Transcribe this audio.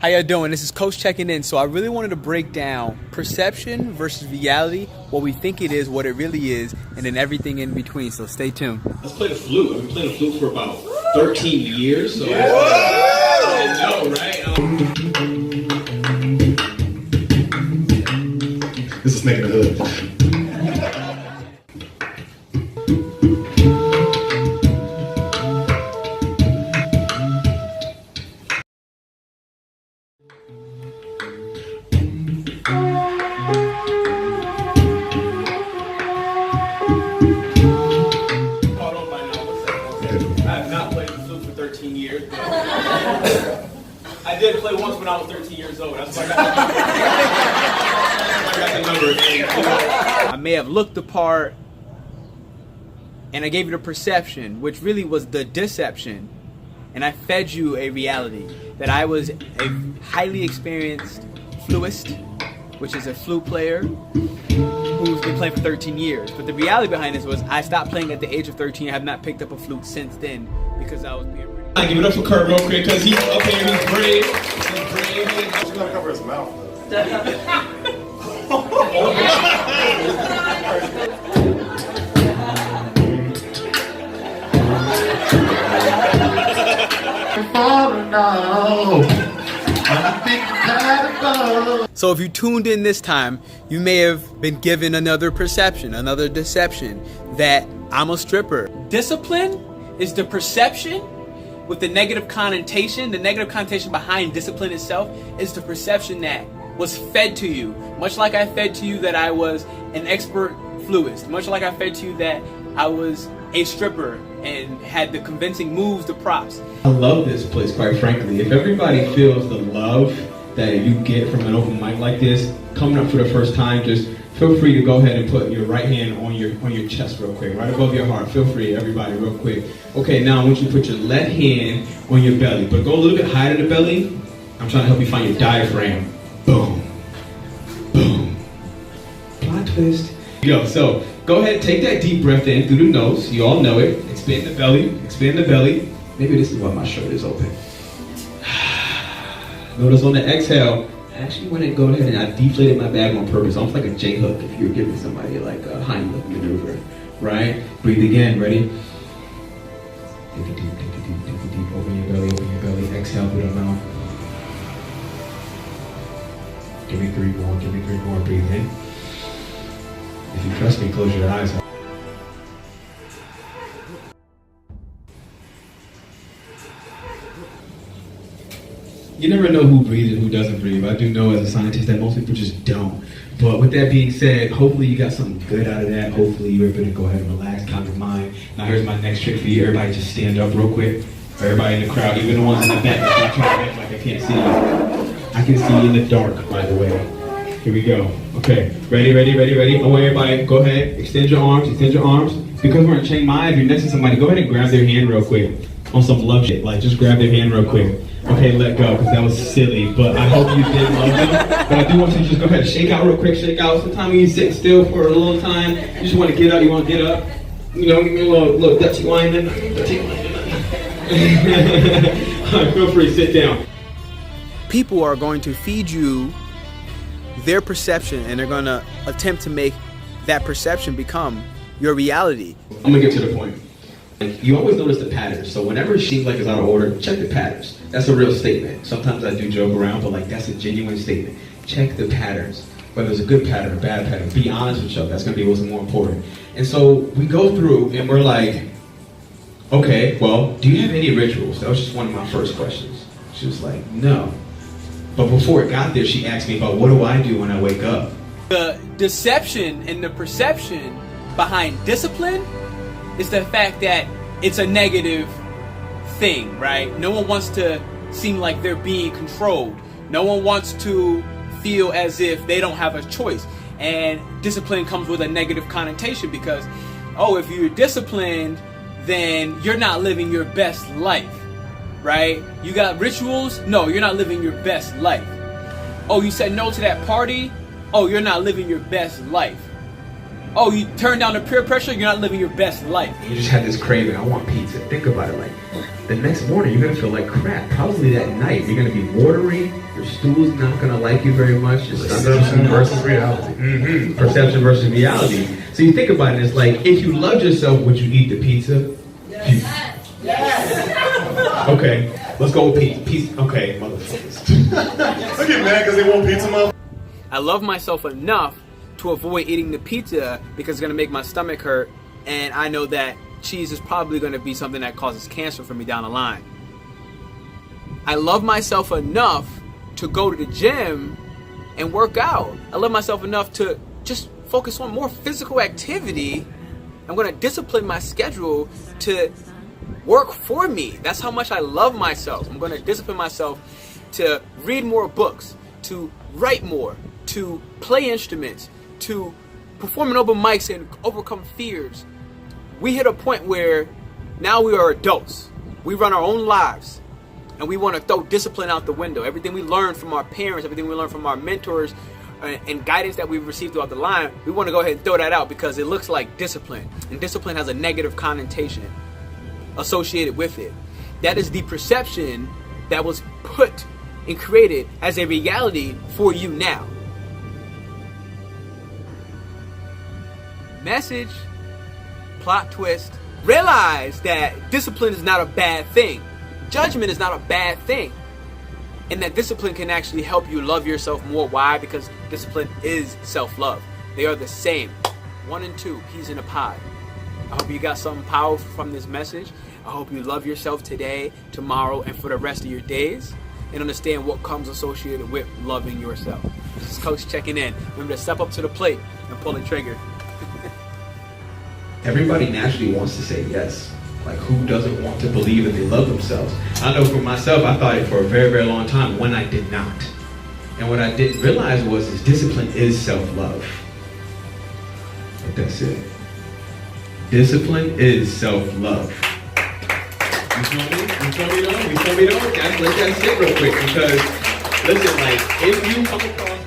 How y'all doing? This is Coach checking in. So I really wanted to break down perception versus reality, what we think it is, what it really is, and then everything in between. So stay tuned. Let's play the flute. I've been playing the flute for about 13 years. So I know, right? This is Snake in the Hood. I have not played the flute for 13 years, but I did play once when I was 13 years old. That's why I got the number again. I may have looked the part and I gave you the perception, which really was the deception, and I fed you a reality that I was a highly experienced flutist, which is a flute player who's been playing for 13 years. But the reality behind this was I stopped playing at the age of 13. I have not picked up a flute since then because I was being really... I give it up for Kurt real quick because he's up here, he's brave. He's brave. He's gonna cover his mouth. So if you tuned in this time, you may have been given another perception, another deception, that I'm a stripper. Discipline is the perception with the negative connotation. The negative connotation behind discipline itself is the perception that was fed to you. Much like I fed to you that I was an expert flutist. Much like I fed to you that I was a stripper and had the convincing moves, the props. I love this place, quite frankly. If everybody feels the love that you get from an open mic like this, coming up for the first time, just feel free to go ahead and put your right hand on your chest real quick, right above your heart. Feel free, everybody, real quick. Okay, now I want you to put your left hand on your belly, but go a little bit higher than the belly. I'm trying to help you find your diaphragm. Boom. Boom. Plot twist. Go. So go ahead and take that deep breath in through the nose. You all know it. Expand the belly. Expand the belly. Maybe this is why my shirt is open. Notice on the exhale, I actually went and go ahead and I deflated my bag on purpose, almost like a J hook if you were giving somebody like a Heimlich maneuver, right? Breathe again, ready? Take it deep, take it deep, take it deep. Open your belly, exhale through the mouth. Give me three more, breathe in. If you trust me, close your eyes. You never know who breathes and who doesn't breathe. I do know as a scientist that most people just don't. But with that being said, hopefully you got something good out of that. Hopefully you're able to go ahead and relax, calm your mind. Now here's my next trick for you. Everybody just stand up real quick. Everybody in the crowd, even the ones in the back, that's not trying to act like I can't see you. I can see you in the dark, by the way. Here we go. Okay, ready? I want everybody, go ahead, extend your arms. Because we're in Chiang Mai, if you're next to somebody, go ahead and grab their hand real quick. On some love shit, like just grab their hand real quick. Okay, let go, because that was silly, but I hope you did love them. But I do want you to just go ahead and shake out real quick, shake out. Sometimes when you sit still for a little time, you just want to get up, you want to get up. You know, give me a little Dutchy wine then. All right, feel free, sit down. People are going to feed you their perception and they're going to attempt to make that perception become your reality. I'm going to get to the point. You always notice the patterns, so whenever it seems like it's out of order, check the patterns. That's a real statement. Sometimes I do joke around, but like that's a genuine statement. Check the patterns, whether it's a good pattern or bad pattern. Be honest with yourself. That's going to be what's more important. And so we go through and we're like, okay, well, do you have any rituals? That was just one of my first questions. She was like, no. But before it got there, she asked me about what do I do when I wake up? The deception and the perception behind discipline is the fact that it's a negative thing, right? No one wants to seem like they're being controlled. No one wants to feel as if they don't have a choice. And discipline comes with a negative connotation because, oh, if you're disciplined, then you're not living your best life, right? You got rituals? No, you're not living your best life. Oh, you said no to that party? Oh, you're not living your best life. Oh, you turn down the peer pressure, you're not living your best life. You just have this craving, I want pizza. Think about it, like, the next morning you're gonna feel like crap. Probably that night you're gonna be watery, your stool's not gonna like you very much. Perception versus reality. Perception versus reality. So you think about it, it's like, if you loved yourself, would you eat the pizza? Yes. Okay, let's go with pizza. Okay, motherfuckers. I get mad because they want pizza, mother. I love myself enough to avoid eating the pizza because it's going to make my stomach hurt, and I know that cheese is probably going to be something that causes cancer for me down the line. I love myself enough to go to the gym and work out. I love myself enough to just focus on more physical activity. I'm going to discipline my schedule to work for me. That's how much I love myself. I'm going to discipline myself to read more books, to write more, to play instruments, to perform in open mics and overcome fears. We hit a point where now we are adults. We run our own lives, and we want to throw discipline out the window. Everything we learned from our parents, everything we learned from our mentors, and guidance that we've received throughout the line, we want to go ahead and throw that out because it looks like discipline. And discipline has a negative connotation associated with it. That is the perception that was put and created as a reality for you now. Message, plot twist. Realize that discipline is not a bad thing. Judgment is not a bad thing. And that discipline can actually help you love yourself more. Why? Because discipline is self-love. They are the same. 1 and 2, peas in a pod. I hope you got something powerful from this message. I hope you love yourself today, tomorrow, and for the rest of your days, and understand what comes associated with loving yourself. This is Coach checking in. Remember to step up to the plate and pull the trigger. Everybody naturally wants to say yes. Like, who doesn't want to believe that they love themselves? I know for myself, I thought it for a very, very long time when I did not. And what I didn't realize was this discipline is self-love. But that's it. Discipline is self-love. You feel me? You feel me though? You feel me though? Guys, let that sit real quick because, listen, like, if you come across